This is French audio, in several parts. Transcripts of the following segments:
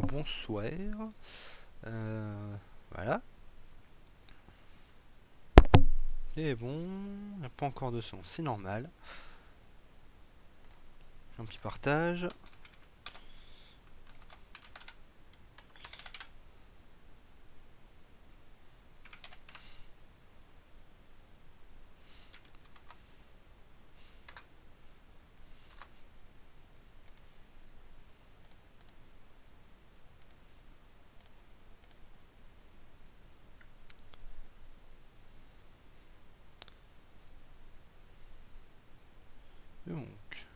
bonsoir. Voilà. Et bon, il n'y a pas encore de son, c'est normal. Un petit partage. Donc,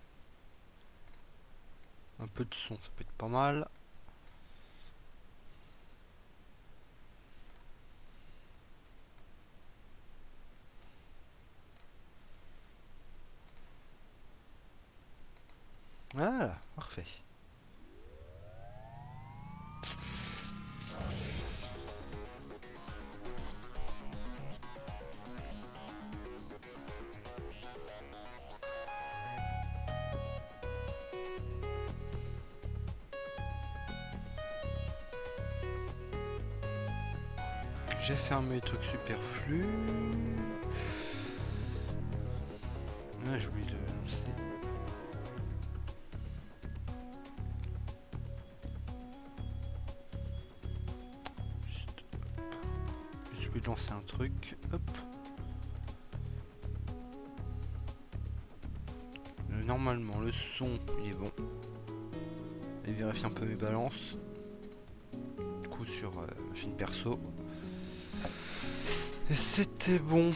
un peu de son, ça peut être pas mal. Voilà, parfait. J'ai fermé les trucs superflus. Ah, j'ai oublié de lancer. Juste oublié de lancer un truc. Hop. Normalement, le son, il est bon. Et vérifier un peu mes balances. Du coup, sur machine perso. Et c'était bon.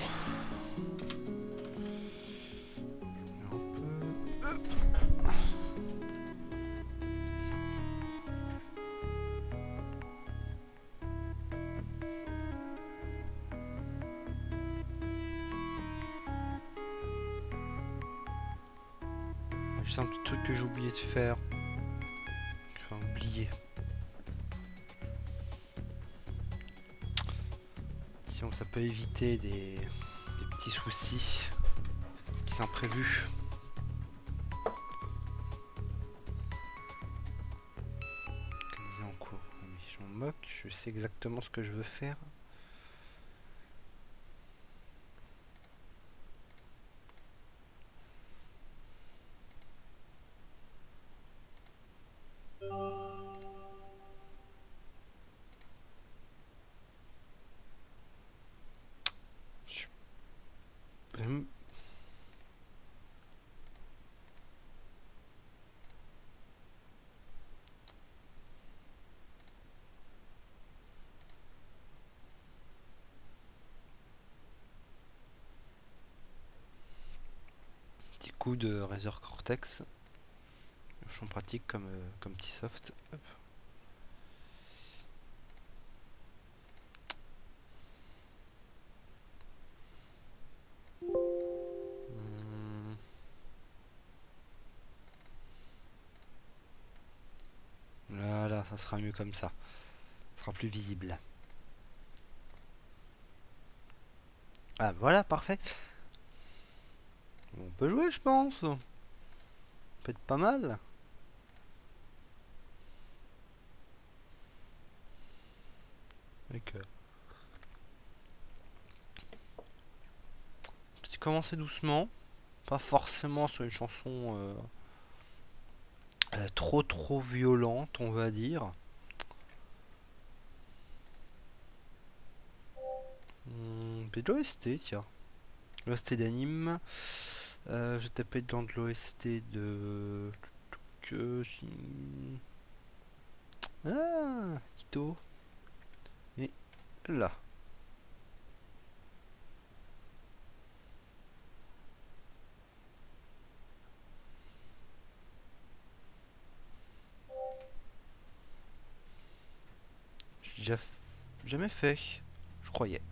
Juste un petit truc que j'ai oublié de faire. Enfin, oublié. Sinon, ça peut éviter des petits soucis, des petits imprévus. Comme disait en cours. Mais je m'en moque, je sais exactement ce que je veux faire. Petit coup de Razer Cortex. Champ pratique comme petit soft. Hop. Voilà, ça sera mieux comme ça. Ça sera plus visible. Ah voilà, parfait. On peut jouer, je pense. Ça peut être pas mal. Avec, petit commencer doucement. Pas forcément sur une chanson trop violente, on va dire. De l'OST, tiens. L'OST d'anime. J'ai tapé dans de l'OST de. Que. Ah, Kito. Et là. J'ai déjà jamais fait. Je croyais.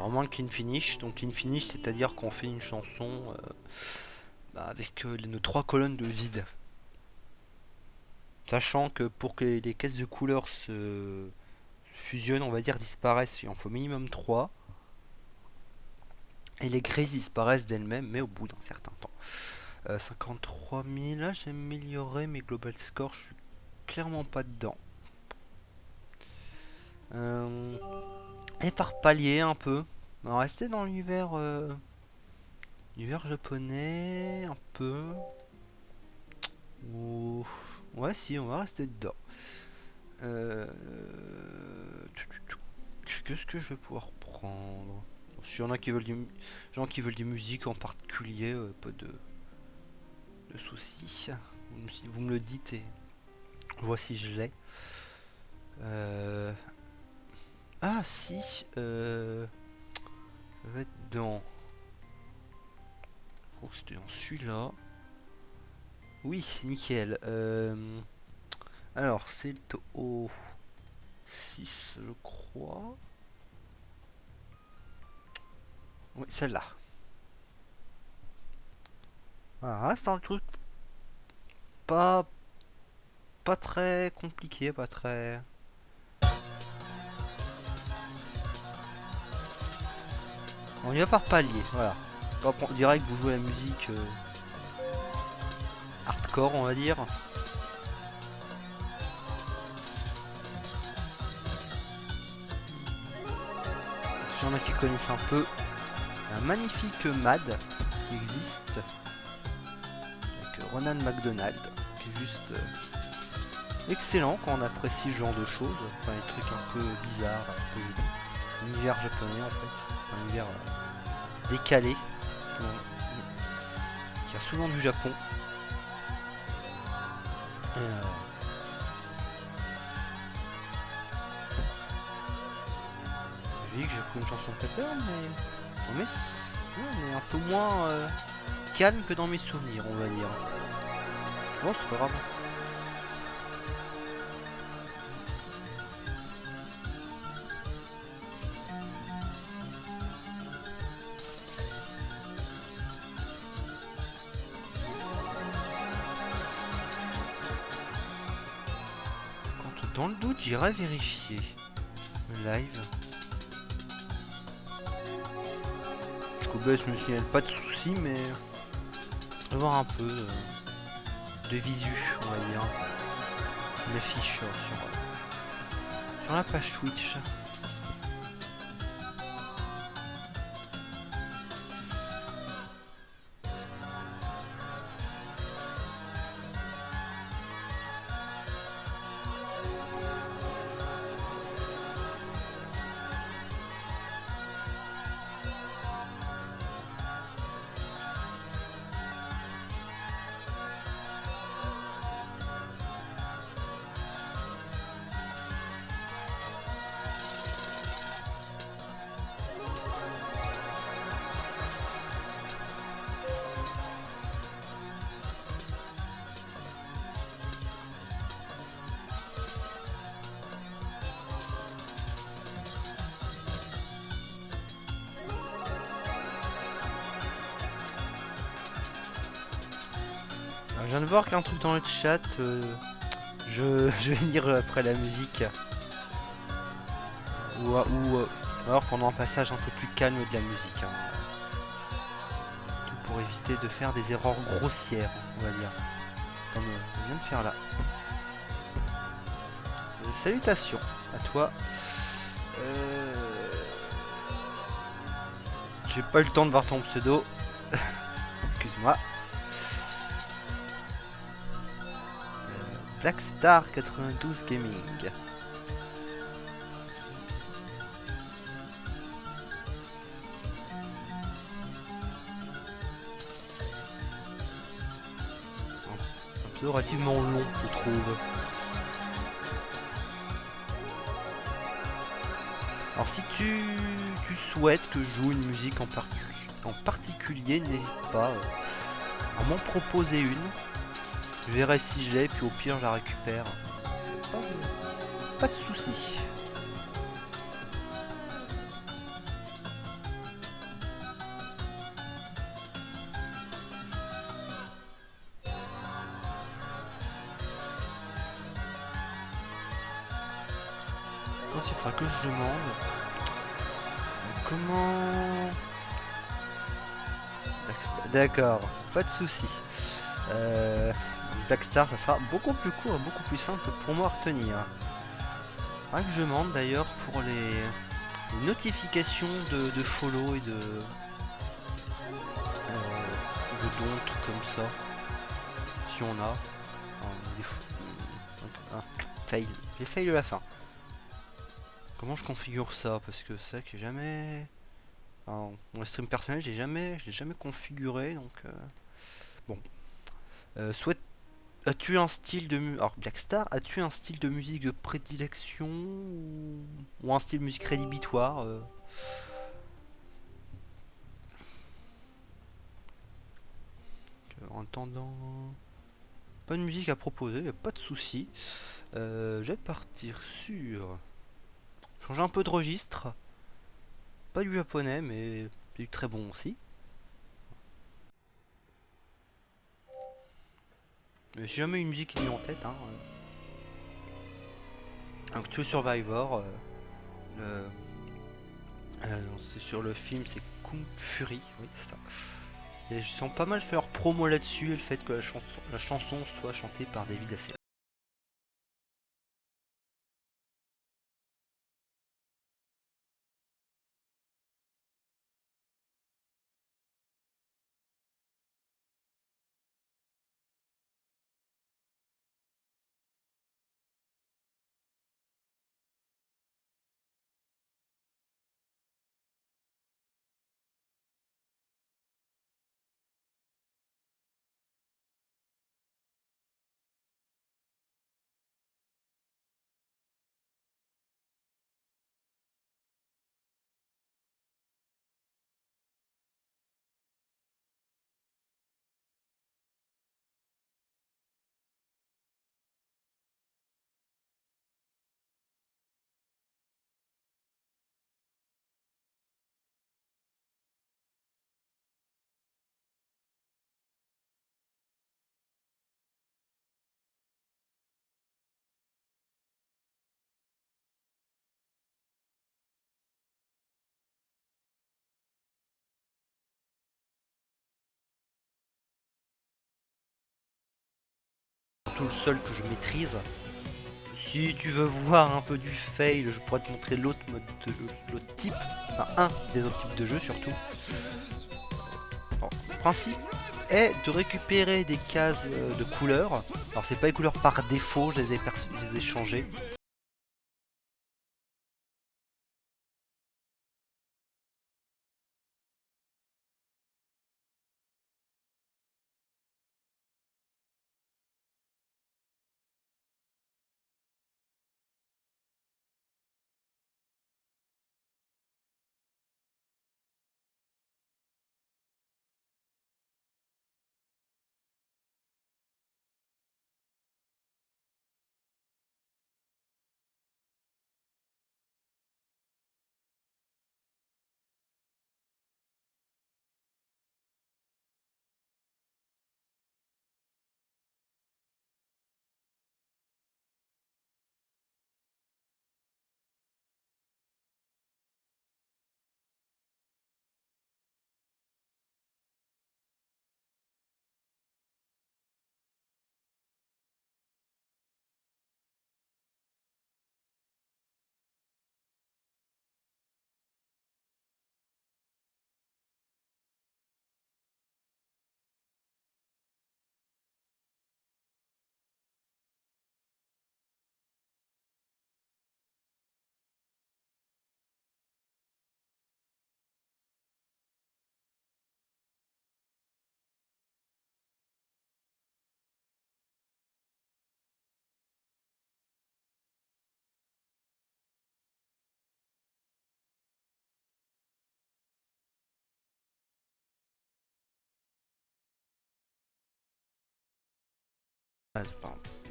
vraiment le clean finish. Donc clean finish, c'est-à-dire qu'on fait une chanson avec nos 3 colonnes de vide. Sachant que pour que les caisses de couleurs se fusionnent, on va dire disparaissent, il en faut minimum 3. Et les grises disparaissent d'elles-mêmes, mais au bout d'un certain temps. 53 000, là j'ai amélioré mes global scores, je suis clairement pas dedans. Et par palier un peu. On va rester dans l'univers japonais un peu. Ouais, si, on va rester dedans. Qu'est-ce que je vais pouvoir prendre? S'il y en a qui veulent des gens qui veulent des musiques en particulier, pas de soucis. Vous me le dites et je vois si je l'ai. Ah si, ça va être dans... Je crois que c'était dans celui-là. Oui, nickel. Alors, c'est le Toho 6, je crois. Oui, celle-là. Voilà, c'est un truc pas très compliqué, pas très... On y va par palier, voilà. On dirait que vous jouez la musique hardcore, on va dire. S'il y en a qui connaissent un peu, un magnifique MAD qui existe avec Ronald McDonald, qui est juste excellent quand on apprécie ce genre de choses, enfin les trucs un peu bizarres, un peu univers japonais en fait, un univers décalé, qui a souvent du Japon. J'ai dit que j'ai pris une chanson de Pepper, mais on est un peu moins calme que dans mes souvenirs, on va dire. Bon, c'est pas grave. Dans le doute, j'irai vérifier le live. Je me signale pas de soucis, mais je vais voir un peu de visu, on va dire, l'affiche sur la page Twitch. Je viens de voir qu'il y a un truc dans le chat. Je vais lire après la musique. Ou alors pendant un passage un peu plus calme de la musique. Tout pour éviter de faire des erreurs grossières, on va dire. Comme on vient de faire là. Salutations à toi. J'ai pas eu le temps de voir ton pseudo. Excuse-moi. Blackstar 92 Gaming. Un peu relativement long, je trouve. Alors si tu souhaites que je joue une musique en particulier, n'hésite pas à m'en proposer une. Je verrai si je l'ai, puis au pire je la récupère. Pas de soucis. il faudra que je demande comment... D'accord, pas de soucis. Blackstar, ça sera beaucoup plus court et beaucoup plus simple pour moi à retenir. Faudra que je demande d'ailleurs pour les notifications de follow et de dons, trucs comme ça. Si on a. Fail. J'ai fail à la fin. Comment je configure ça? Parce que c'est vrai que j'ai jamais... Enfin, mon stream personnel, je l'ai jamais configuré, donc... Bon. As-tu un style de alors Blackstar, as-tu un style de musique de prédilection ou un style de musique rédhibitoire En attendant, pas de musique à proposer, y a pas de souci. Je vais partir sur changer un peu de registre, pas du japonais mais du très bon aussi. Mais j'ai jamais une musique qui est en tête. Hein. Donc True Survivor, c'est sur le film, c'est Kung Fury, oui c'est ça. Et je sens pas mal faire leur promo là-dessus et le fait que la chanson soit chantée par David Assefa. Tout le seul que je maîtrise. Si tu veux voir un peu du fail, je pourrais te montrer l'autre mode l'autre type, enfin un des autres types de jeux surtout. Alors, le principe est de récupérer des cases de couleurs. Alors c'est pas les couleurs par défaut, je les ai changées.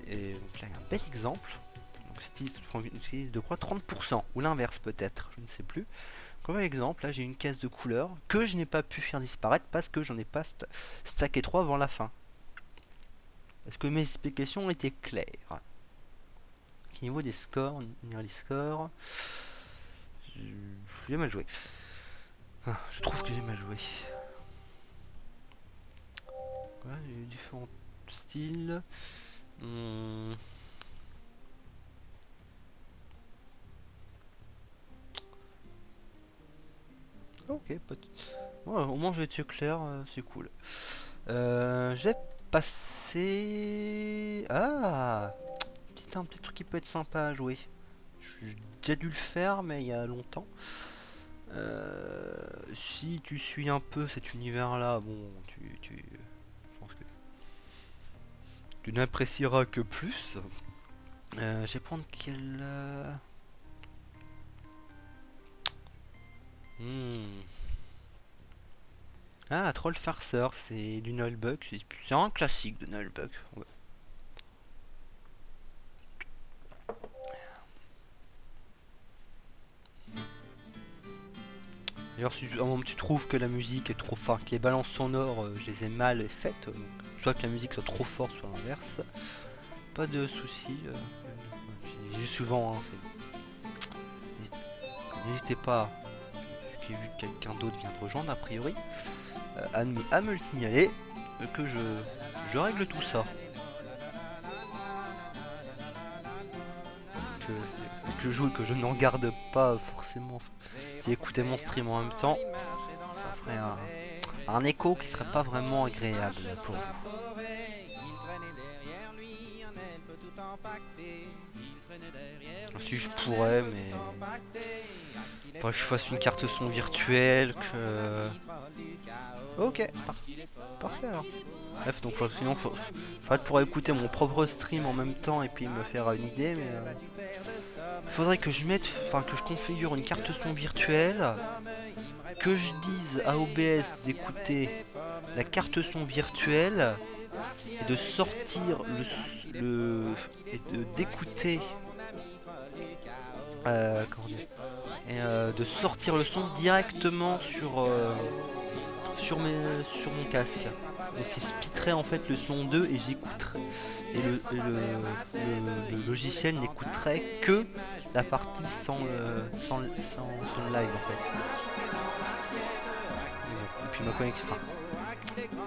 Et donc là, il y a un bel exemple. Donc, utilise de quoi 30%, ou l'inverse peut-être, je ne sais plus. Comme exemple, là j'ai une caisse de couleurs que je n'ai pas pu faire disparaître parce que j'en ai pas stacké 3 avant la fin. Est-ce que mes explications étaient claires? Niveau des scores, lire les scores. J'ai mal joué. Ah, je trouve que j'ai mal joué. Voilà, il y a eu différents styles. Ok, pas ouais, au moins j'ai été clair, c'est cool. J'ai passé... Ah, un petit truc qui peut être sympa à jouer. J'ai déjà dû le faire, mais il y a longtemps. Si tu suis un peu cet univers-là, bon, je pense que tu n'apprécieras que plus. Je vais prendre quel... Ah, Troll Farceur, c'est du Nullbug. C'est un classique de Nullbug. Ouais. D'ailleurs, si à un moment tu trouves que la musique est trop... Enfin, que les balances sonores, je les ai mal faites, soit que la musique soit trop forte, soit l'inverse, pas de soucis. Je dis souvent, hein, n'hésitez pas, j'ai vu que quelqu'un d'autre vient de rejoindre, a priori, à me le signaler, que je règle tout ça. Que je joue et que je n'en garde pas forcément. Si écoutez mon stream en même temps, ça ferait un écho qui serait pas vraiment agréable pour vous. Si je pourrais, mais faut que je fasse une carte son virtuelle, que... Ok, parfait alors. Bref, donc sinon faudrait pouvoir écouter mon propre stream en même temps et puis me faire une idée, mais faudrait que je mette, enfin que je configure une carte son virtuelle, que je dise à OBS d'écouter la carte son virtuelle et de sortir et d'écouter comment dire, et de sortir le son directement sur mon casque. Donc c'est splitterait en fait le son 2 et j'écouterais. Et le logiciel n'écouterait que la partie sans son live en fait. Et puis ma connexion. Enfin,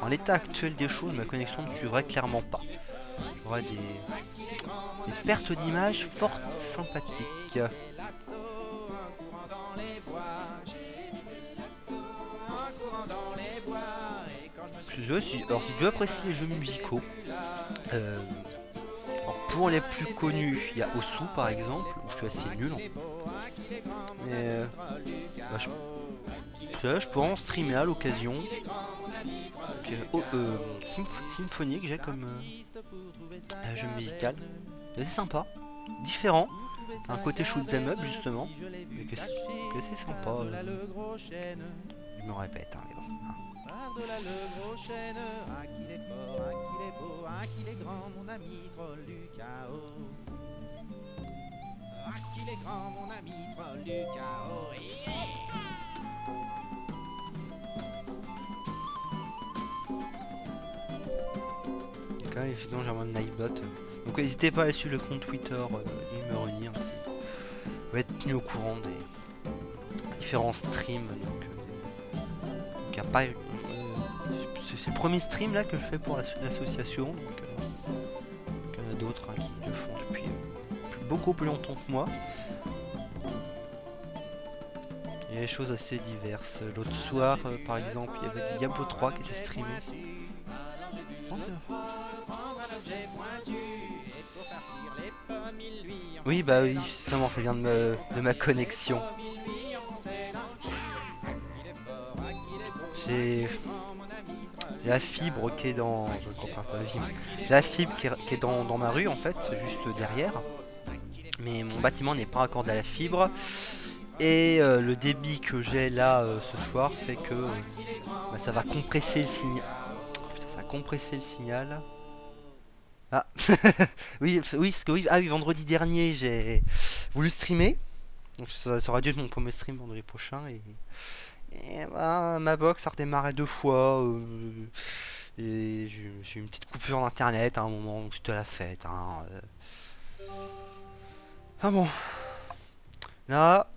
en l'état actuel des choses, ma connexion ne suivrait clairement pas. J'aurais des pertes d'image fort sympathiques. Alors si tu apprécies les jeux musicaux, pour les plus connus, il y a Osu par exemple, où je suis assez nul. Mais je pourrais en streamer à l'occasion. Symphonique j'ai comme jeu musical. C'est assez sympa, différent. Un côté shoot them up justement. Mais que c'est sympa. Je me répète, hein, mais bon. De là le gros chêne, ah qu'il est fort, ah qu'il est beau, ah qu'il est grand, mon ami troll du chaos. Ah qu'il est grand, mon ami troll du chaos. Yeah, quand même, effectivement, j'ai un Nightbot. Donc n'hésitez pas à aller suivre le compte Twitter Gamer si vous êtes tenu au courant des différents streams. Donc il n'y a pas... c'est le premier stream là que je fais pour l'association, donc il y en a d'autres hein, qui le font depuis beaucoup plus longtemps que moi. Il y a des choses assez diverses. L'autre soir, par exemple, il y avait Diablo 3 qui était streamé. Oui, bah oui, justement, ça vient de ma connexion. J'ai la fibre qui est dans... J'ai la fibre qui est dans ma rue, en fait, juste derrière. Mais mon bâtiment n'est pas raccordé à la fibre. Et le débit que j'ai là ce soir fait que ça va compresser le signal. Ça va compresser le signal. Ah oui, ah oui, vendredi dernier j'ai voulu streamer. Donc ça aurait dû être mon premier stream vendredi prochain et bah, ma box a redémarré 2 fois. Et j'ai eu une petite coupure d'internet à un moment où j'étais à la fête. Ah bon. Là,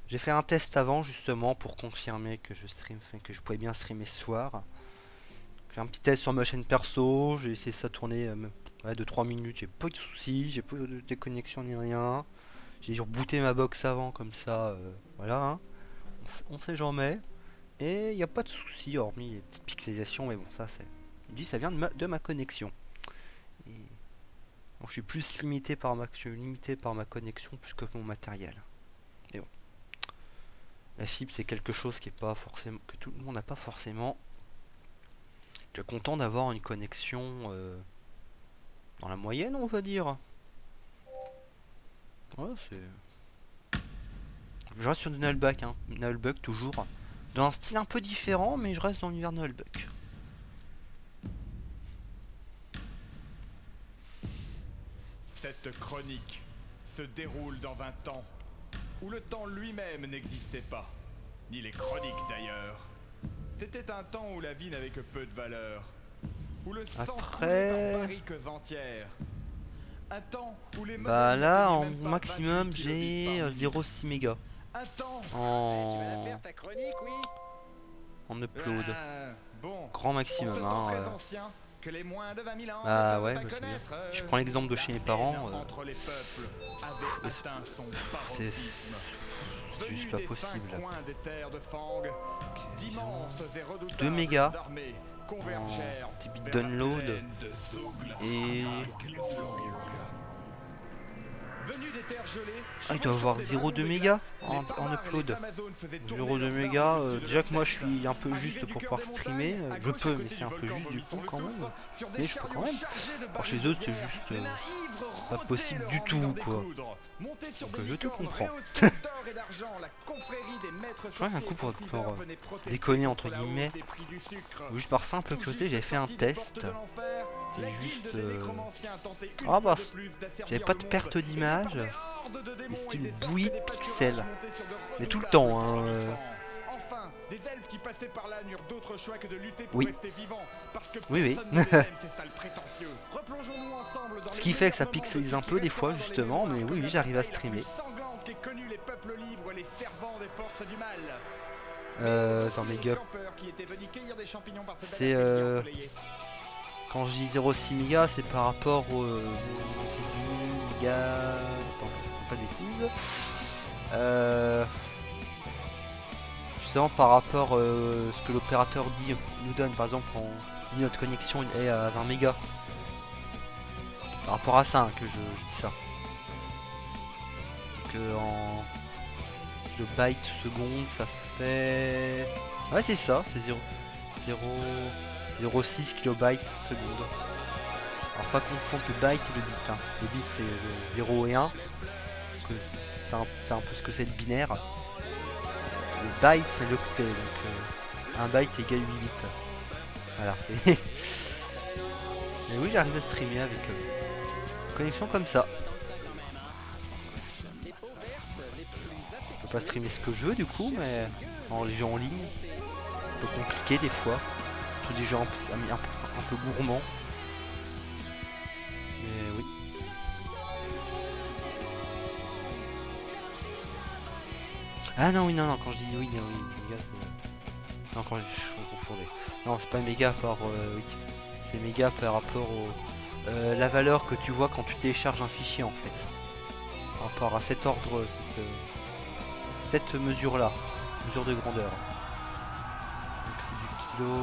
j'ai fait un test avant justement pour confirmer que que je pouvais bien streamer ce soir. J'ai un petit test sur ma chaîne perso, j'ai essayé ça tourner ouais, de 3 minutes, j'ai pas eu de soucis, j'ai pas eu de déconnexion ni rien. J'ai rebooté ma box avant comme ça, voilà, hein. On sait jamais. Et il n'y a pas de soucis hormis les petites pixelisations, mais bon ça c'est... Je dis ça vient de ma connexion. Et... Bon, je suis limité par ma connexion plus que mon matériel. Et bon. La fibre c'est quelque chose qui est pas forcément, que tout le monde n'a pas forcément. Je suis content d'avoir une connexion dans la moyenne, on va dire. Ouais, c'est... Je reste sur du Nullbuck, hein. Nullbuck toujours. Dans un style un peu différent, mais je reste dans l'univers Nullbuck. Cette chronique se déroule dans un temps où le temps lui-même n'existait pas, ni les chroniques d'ailleurs. C'était un temps où la vie n'avait que peu de valeur, où le sang coulait par barriques entières. Un temps où les bah là, en même pas maximum, j'ai 0,6 mégas. En... en upload. Bon, Grand maximum, hein. Que les moins de 20 000 ans bah ouais, bah je prends l'exemple de chez mes parents. C'est juste pas possible. Okay, 2 mégas en débit download et... Ah, il doit avoir 0,2 mégas en upload. 0,2 mégas, déjà que moi je suis un peu juste pour pouvoir streamer, je peux, mais c'est un peu juste du coup quand même. Mais je peux quand même. Alors chez eux c'est juste pas possible du tout quoi. Donc je te comprends. Je crois qu'un coup pour déconner entre guillemets, juste par simple curiosité, j'avais fait un test. C'est juste... Ah bah, j'avais pas de perte d'image, mais c'est une bouillie de pixels. Mais tout le temps, hein. Oui. Oui, oui. Ce qui fait que ça pixelise un peu des fois, justement, mais oui, oui, j'arrive à streamer. Dans mes gups. C'est quand je dis 0,6 mégas, c'est par rapport au méga... Attends, pas de bêtises. Justement par rapport à ce que l'opérateur dit, nous donne, par exemple, notre connexion est à 20 mégas. Par rapport à ça, hein, que je dis ça. Donc en kilobytes seconde, ça fait... Ouais, c'est ça, c'est 0,6 kilobytes seconde. Alors pas confondre le byte et le bit. Hein. Le bit c'est 0 et 1. C'est un peu ce que c'est le binaire. Le byte c'est l'octet. Donc 1 byte égale 8 bits. Voilà. Mais oui, j'arrive à streamer avec une connexion comme ça. Je peux pas streamer ce que je veux du coup, mais en jeu en ligne, un peu compliqué des fois. Tous des jeux un peu gourmands. Mais oui. Ah non, oui, non, quand je dis oui, méga, c'est... Non, quand je confondais. Non, c'est pas méga oui. C'est méga par rapport au... la valeur que tu vois quand tu télécharges un fichier, en fait. Par rapport à cet ordre, cette mesure-là. Mesure de grandeur. Donc c'est du kilo...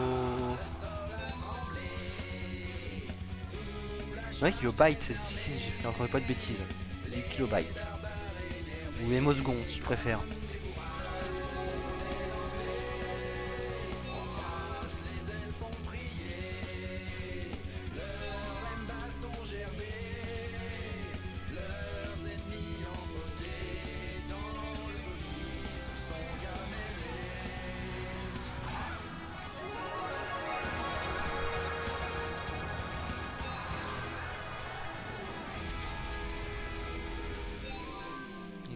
Ouais, kilobyte, si, j'ai encore pas de bêtises. C'est du kilobyte. Ou émossecondes, si je préfère.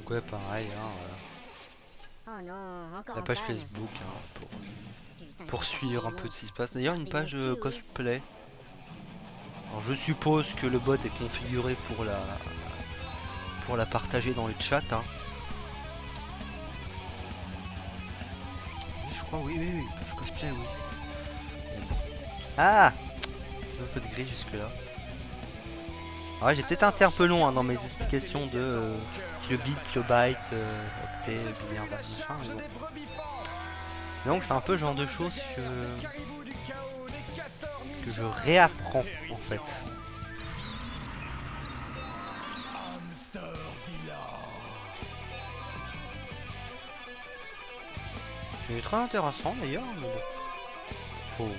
Ouais, pareil, hein, Oh non, encore la page Facebook hein, pour suivre un peu de ce qui se passe. D'ailleurs, une page cosplay. Alors, je suppose que le bot est configuré pour pour la partager dans le chat. Hein. Je crois, oui, je cosplay, oui. Ah, un peu de gris jusque là. Ouais, j'ai peut-être été un peu long hein, dans mes explications de kilobit, kilobyte, octet, binaire, machin, mais bon. Donc c'est un peu le genre de choses que je réapprends en fait. C'est très intéressant d'ailleurs, mais bon. Faut...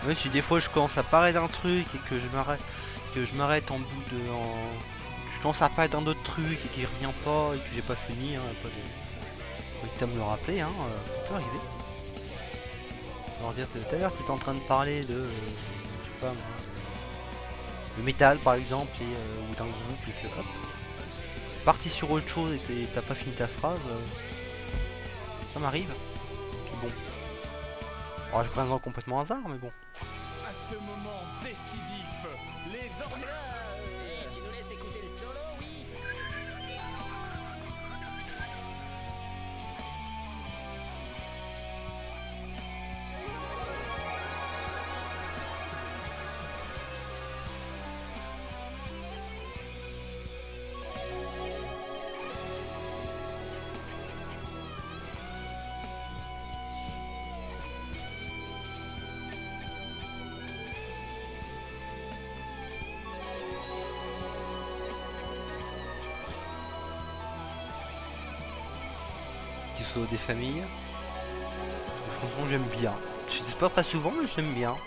Oui, si des fois je commence à parler d'un truc et que je m'arrête en bout de... Je commence à parler d'un autre truc et qu'il revient pas et que j'ai pas fini, hein, pas de... Faut que me le rappeler, hein, ça peut arriver. Alors dire tout à l'heure tu es en train de parler de... je sais pas moi... le métal par exemple ou d'un groupe et que hop... parti sur autre chose et que t'as pas fini ta phrase, ça m'arrive. Puis bon. Alors je prends complètement hasard mais bon. À ce moment décisif, les ordinateurs. Tu nous laisses écouter le solo, oui? Saut des familles. Franchement j'aime bien. Je dis pas très souvent mais j'aime bien.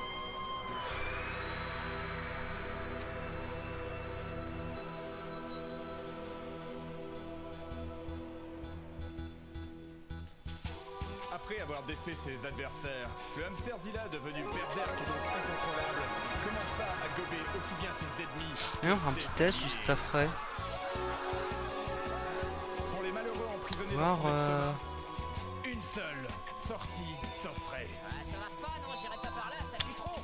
Après avoir défait ses adversaires, le Hamsterzilla devenu berserk et donc incontrôlable commença à gober aussi bien ses ennemis. Alors, un petit test juste après. Pour les malheureux emprisonnés Voir, dans son estomac, une seule sortie s'offrait. Ah, ça va pas, non, j'irai pas par là, ça pue trop.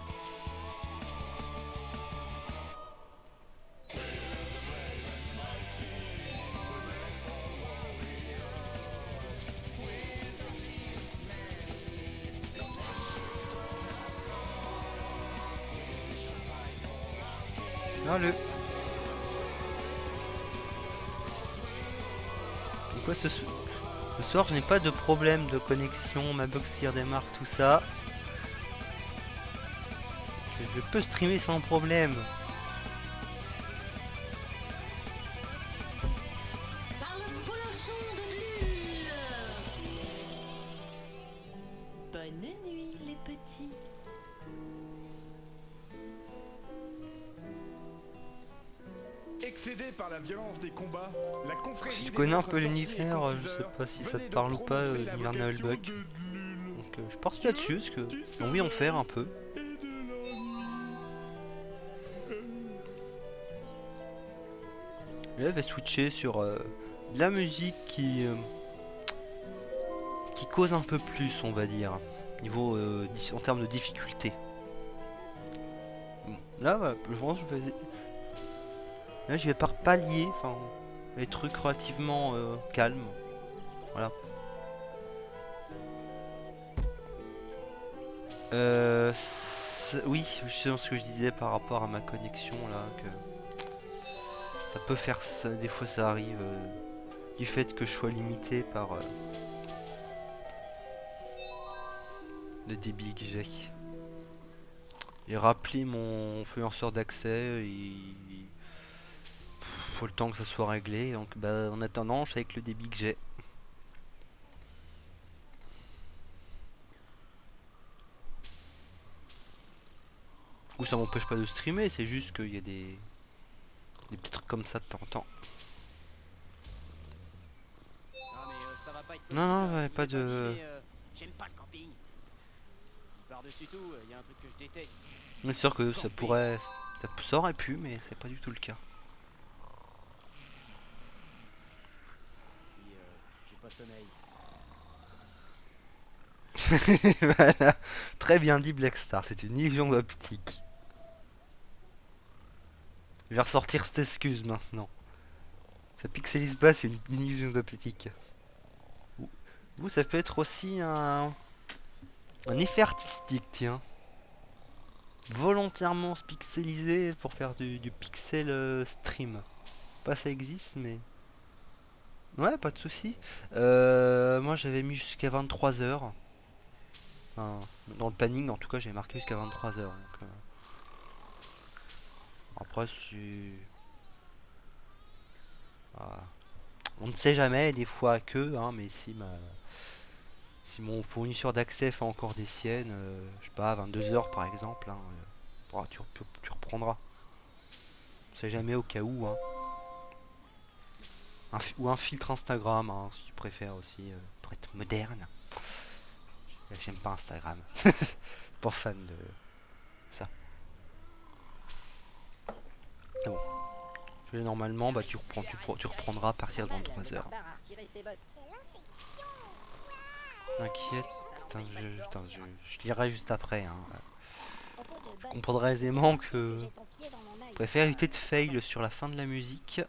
Allez. Pourquoi ce soir je n'ai pas de problème de connexion, ma box redémarre tout ça. Je peux streamer sans problème. Par le polachon de Lune. Bonne nuit, les petits. Excédé par la violence des combats, la confrérie Si tu des connais un maîtres peu sorciers et l'univers, je sais confiseurs pas si ça venait te de parle ou pas, prononcer la l'univers vocation Nullbuck. de Lune Donc je pars là-dessus parce que j'ai envie d'en faire un peu. et de la nuit. Et là, je vais switcher sur de la musique qui cause un peu plus, on va dire, niveau en termes de difficulté. Bon, là, voilà, je pense que là, je vais par palier, enfin, les trucs relativement calmes. Voilà. Oui, je sais ce que je disais par rapport à ma connexion là, que ça peut faire ça, des fois ça arrive du fait que je sois limité par le débit que j'ai. J'ai rappelé mon influenceur d'accès, il faut le temps que ça soit réglé, donc bah, en attendant je suis avec le débit que j'ai. Du coup ça m'empêche pas de streamer, c'est juste qu'il y a des petits trucs comme ça de temps en temps. Ah, mais ça va pas être Non, non, possible, ouais, je pas l'ai dit, de... mais, j'aime pas le camping. Par-dessus tout, il y a un truc que je déteste. C'est sûr que ça pourrait... Ça aurait pu, mais c'est pas du tout le cas. Puis, j'ai pas sommeil. Voilà. Très bien dit Black Star, c'est une illusion d'optique. Je vais ressortir cette excuse maintenant. Ça pixelise pas, c'est une illusion d'optique. Vous, ça peut être aussi un effet artistique, tiens. Volontairement se pixeliser pour faire du pixel stream. Pas ça existe, mais... Ouais, pas de souci. Moi, j'avais mis jusqu'à 23h. Enfin, dans le planning, en tout cas, j'ai marqué jusqu'à 23h. Après, c'est... Voilà. On ne sait jamais, des fois que, hein, mais si mon fournisseur d'accès fait encore des siennes, je sais pas, à 22h par exemple, hein, tu reprendras. On sait jamais au cas où, hein. Ou un filtre Instagram, hein, si tu préfères aussi, pour être moderne. J'aime pas Instagram. Pas fan de ça. Ah bon. Et normalement, bah, tu reprendras à partir de 23h. T'inquiète, je lirai juste après. Hein. Je comprendrai aisément que je préfère éviter de fail sur la fin de la musique.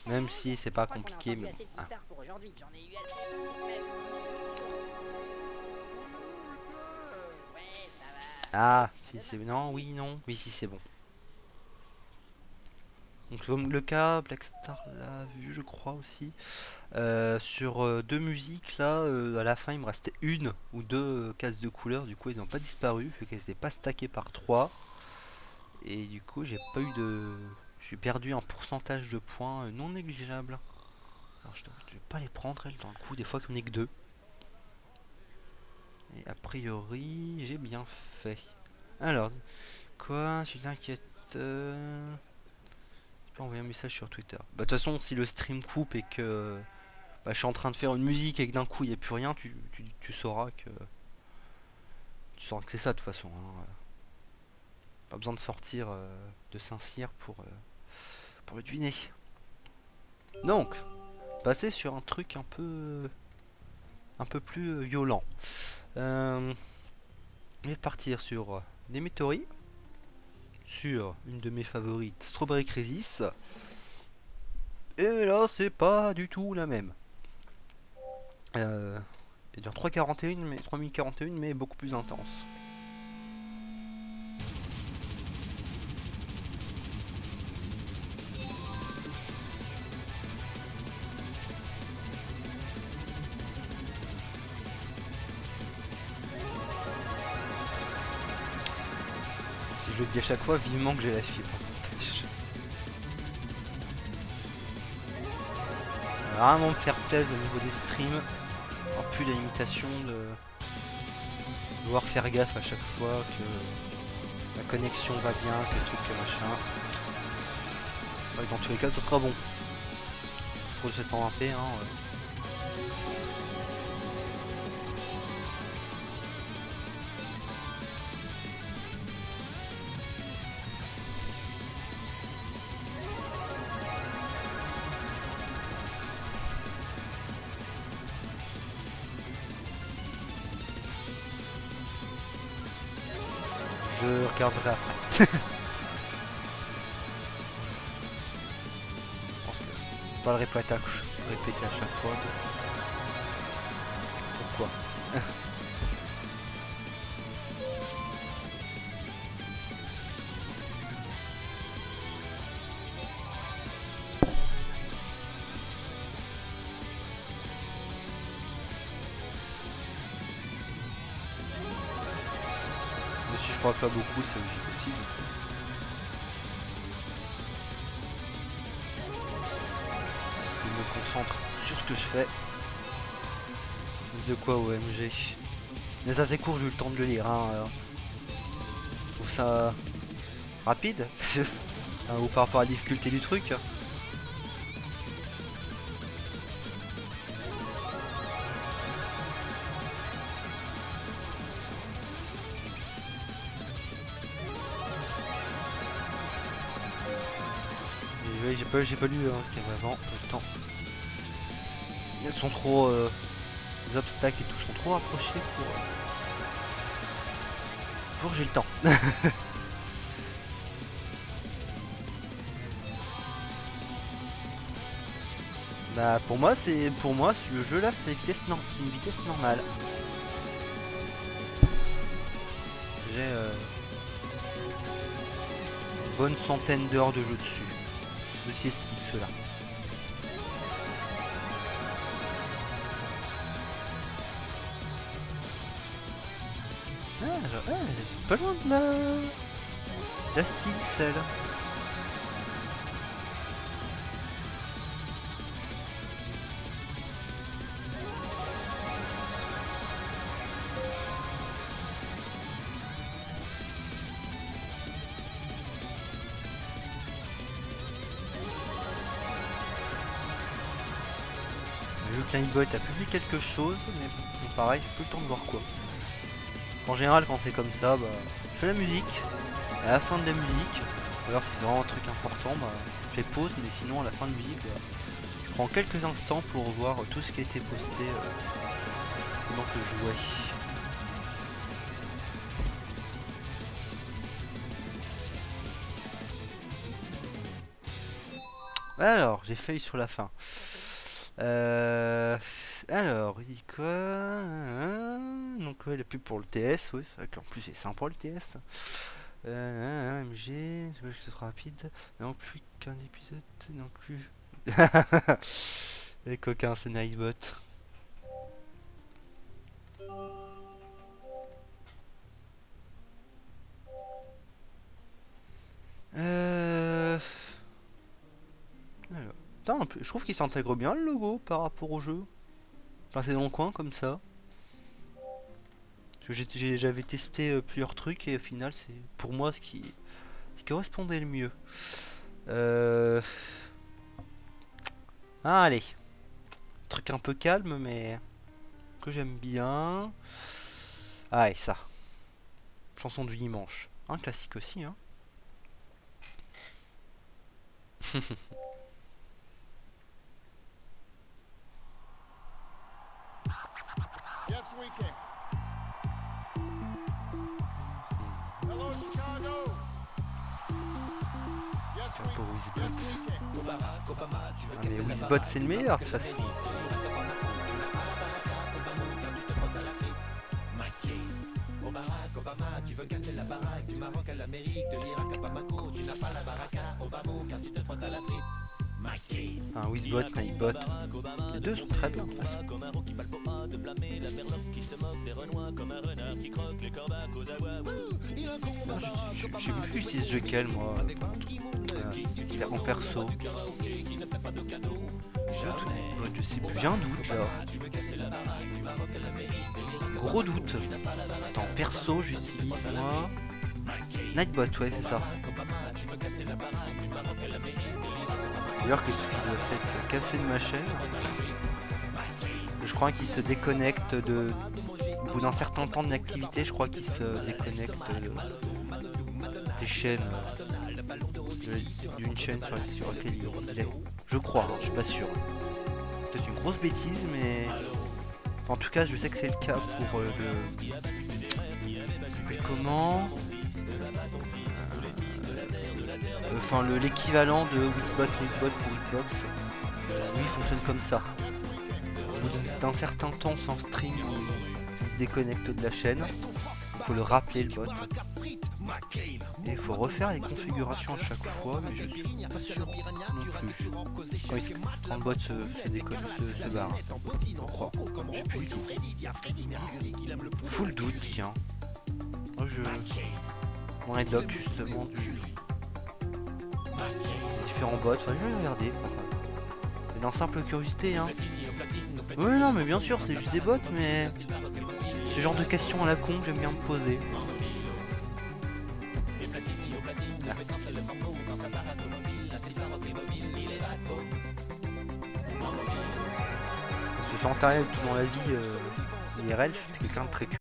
Même si c'est pas compliqué, mais bon. Ah. Ah, si c'est... Non, oui, non. Oui, si c'est bon. Donc comme le cas, Black Star l'a vu, je crois aussi. Sur deux musiques, là, à la fin, il me restait une ou deux cases de couleur. Du coup, elles n'ont pas disparu, vu qu'elles n'étaient pas stackées par 3. Et du coup, j'ai pas eu de... J'ai perdu un pourcentage de points non négligeable. Alors, je vais pas les prendre, elles, dans le coup, des fois qu'on est que deux. Et a priori, j'ai bien fait. Alors, quoi? Tu t'inquiètes. Je peux envoyer un message sur Twitter. Bah, de toute façon, si le stream coupe et que bah, je suis en train de faire une musique et que d'un coup il n'y a plus rien, tu sauras que. Tu sauras que c'est ça de toute façon. Hein. Pas besoin de sortir de Saint-Cyr pour le deviner. Donc, passer sur un truc un peu plus violent. Je vais partir sur des météorites, sur une de mes favorites, Strawberry Crisis. Et là, c'est pas du tout la même. Et dure 3,41 mais 3041 mais beaucoup plus intense. Si je le dis à chaque fois, vivement que j'ai la fibre. Vraiment me faire plaisir au niveau des streams. En plus la limitation de devoir faire gaffe à chaque fois que la connexion va bien, que le truc machin. Ouais, dans tous les cas, ce sera bon. Pour le 720p, hein. Je regarderai après. Je pense que je vais pas le répéter à chaque fois. Pourquoi? Mais si je parle pas beaucoup, c'est aussi possible. Je me concentre sur ce que je fais. De quoi OMG. Mais ça c'est court, j'ai eu le temps de le lire. Hein, je trouve ça rapide. Ou par rapport à la difficulté du truc. J'ai pas lu ce qu'il y avait avant, le temps. Elles sont trop... les obstacles et tout sont trop rapprochés pour que j'ai le temps. Bah pour moi le jeu là c'est une vitesse normale. J'ai une bonne centaine d'heures de jeu dessus. De ces sticks là. Pas loin de la style celle. Le Kleinbot a publié quelque chose, mais bon, pareil, j'ai plus le temps de voir quoi. En général, quand c'est comme ça, bah, je fais la musique, et à la fin de la musique, ou alors si c'est vraiment un truc important, bah, je fais pause, mais sinon à la fin de la musique, bah, je prends quelques instants pour voir tout ce qui a été posté pendant que je jouais. Alors, j'ai failli sur la fin. Alors, il dit quoi? Donc, ouais, la pub pour le TS, oui, c'est vrai qu'en plus c'est sympa le TS. MG, je sais que ce sera rapide. Non plus qu'un épisode, non plus. Les coquins, c'est Nightbot. Alors. Putain, je trouve qu'il s'intègre bien le logo par rapport au jeu. Enfin, c'est dans le coin comme ça. J'avais testé plusieurs trucs et au final, c'est pour moi ce qui correspondait le mieux. Ah, allez. Truc un peu calme, mais que j'aime bien. Ah, et ça. Chanson du dimanche. Un classique aussi, hein. Yes, we can. Hello, Chicago. Yes, Tiens, pour Wizbot. we can. Ah, mais Wizbot, c'est le meilleur de toute façon. Un Wizbot, Nightbot. Les deux sont très bien de toute façon. J'ai vu utiliser lequel moi en perso. Je sais plus, j'ai un doute là. Gros doute. Attends, perso j'utilise moi. Nightbot, ouais c'est ça. D'ailleurs que doit s'être cassé de ma chaîne. Je crois qu'il se déconnecte au bout d'un certain temps d'activité, je crois qu'il se déconnecte des chaînes d'une chaîne sur laquelle il est. Je crois, hein, je suis pas sûr. Peut-être une grosse bêtise, mais enfin, en tout cas, je sais que c'est le cas pour le. Ça s'appelle comment? Enfin, l'équivalent de Wizbot, Nightbot pour Xbox. Lui, il fonctionne comme ça. Au bout d'un certain temps sans string, il se déconnecte de la chaîne. Il faut le rappeler le bot. Et il faut refaire les configurations à chaque fois, mais je suis pas sûr non plus. Quand le bot se déconnecte, se barre. Je crois. Je sais plus du tout. Full doute, tiens. Moi Mon rédoc justement du différents bots. Enfin, je vais regarder. C'est dans simple curiosité, hein. Oui, non, mais bien sûr, c'est juste des bots, mais ce genre de questions à la con que j'aime bien me poser. Là. Parce que sur internet, tout dans la vie IRL, je suis quelqu'un de très curieux.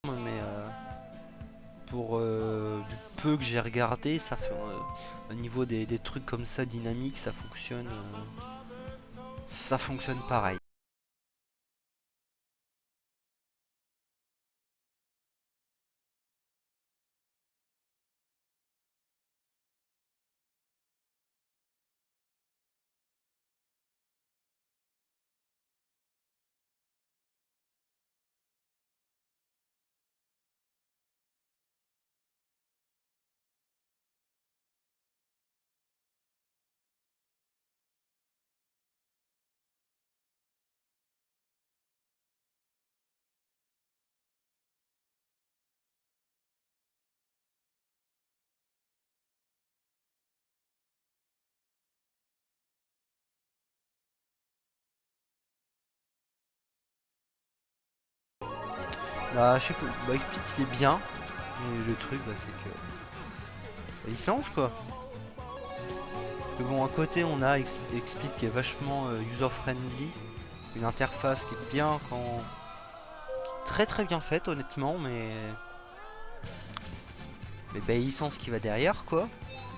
Mais pour du peu que j'ai regardé, ça fait au niveau des trucs comme ça dynamiques, ça fonctionne pareil. Bah je sais pas, bah Explit il est bien, mais le truc bah, c'est que la licence quoi. Parce que bon à côté on a Explit qui est vachement user friendly, une interface qui est bien quand très très bien faite honnêtement, mais bah, licence qui va derrière quoi.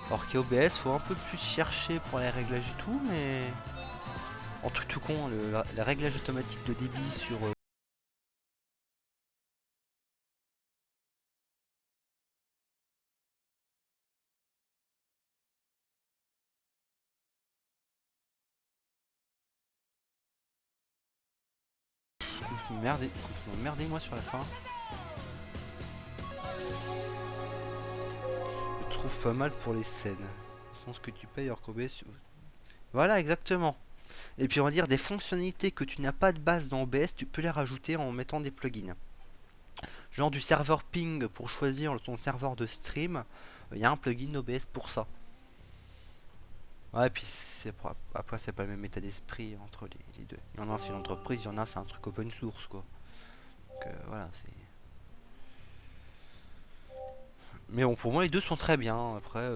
Alors qu'OBS faut un peu plus chercher pour les réglages et tout, mais en truc tout con, la réglage automatique de débit sur merdez moi sur la fin. Je trouve pas mal pour les scènes. Je pense que tu payes alors qu'OBS. Voilà exactement. Et puis on va dire des fonctionnalités que tu n'as pas de base dans OBS, tu peux les rajouter en mettant des plugins. Genre du serveur ping pour choisir ton serveur de stream, il y a un plugin OBS pour ça. Ouais, et puis après c'est pas le même état d'esprit entre les deux. Il y en a un c'est une entreprise, il y en a c'est un truc open source quoi. Donc voilà, c'est. Mais bon, pour moi les deux sont très bien. Après,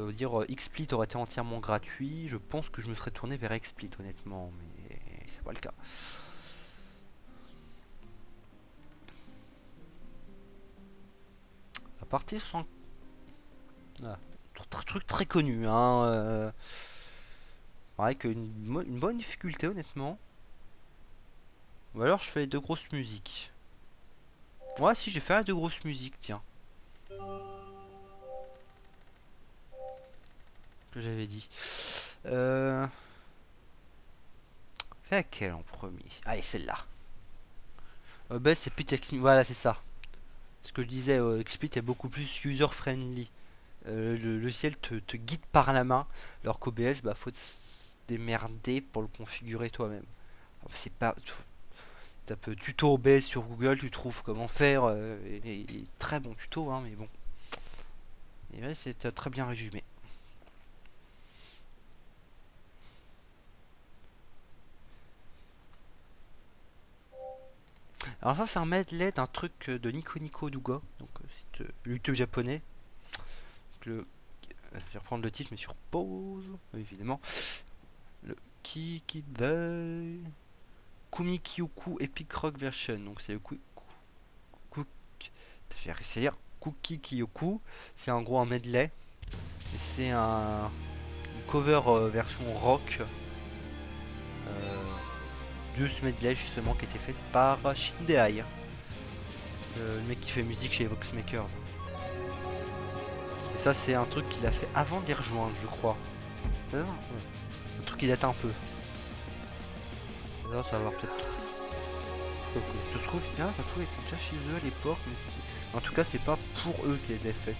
XSplit aurait été entièrement gratuit, je pense que je me serais tourné vers XSplit honnêtement, mais c'est pas le cas. À partir sans. Ah, truc très connu, hein. Pareil une bonne difficulté honnêtement. Ou alors je fais de grosses musiques. Ouais, si j'ai fait de grosses musiques, tiens. Que j'avais dit. Fais laquelle en premier? Allez, celle-là. Bah, c'est plus technique. Voilà, c'est ça. Ce que je disais, XSplit est beaucoup plus user-friendly. Le logiciel te guide par la main, alors qu'OBS, bah, faut se démerder pour le configurer toi-même. C'est pas. Tape tuto OBS sur Google, tu trouves comment faire. Et très bon tuto, hein, mais bon. Et ouais, c'est très bien résumé. Alors ça c'est un medley d'un truc de Nico Nico Douga, donc site YouTube japonais. Donc, je vais reprendre le titre mais sur pause, évidemment. Le Kikidai Kumikyoku Epic Rock Version, donc c'est le je vais essayer de dire Kuki Kyoku, c'est en gros un medley, et c'est une cover version rock de ce medley justement qui a été fait par Shindeai, le mec qui fait musique chez Voxmakers. Et ça c'est un truc qu'il a fait avant de les rejoindre je crois. C'est ça, ouais. Un truc qui date un peu. Là ça va avoir peut-être... Ça se trouve, ça se trouve était déjà chez eux à l'époque, mais en tout cas c'est pas pour eux qu'ils les avaient fait,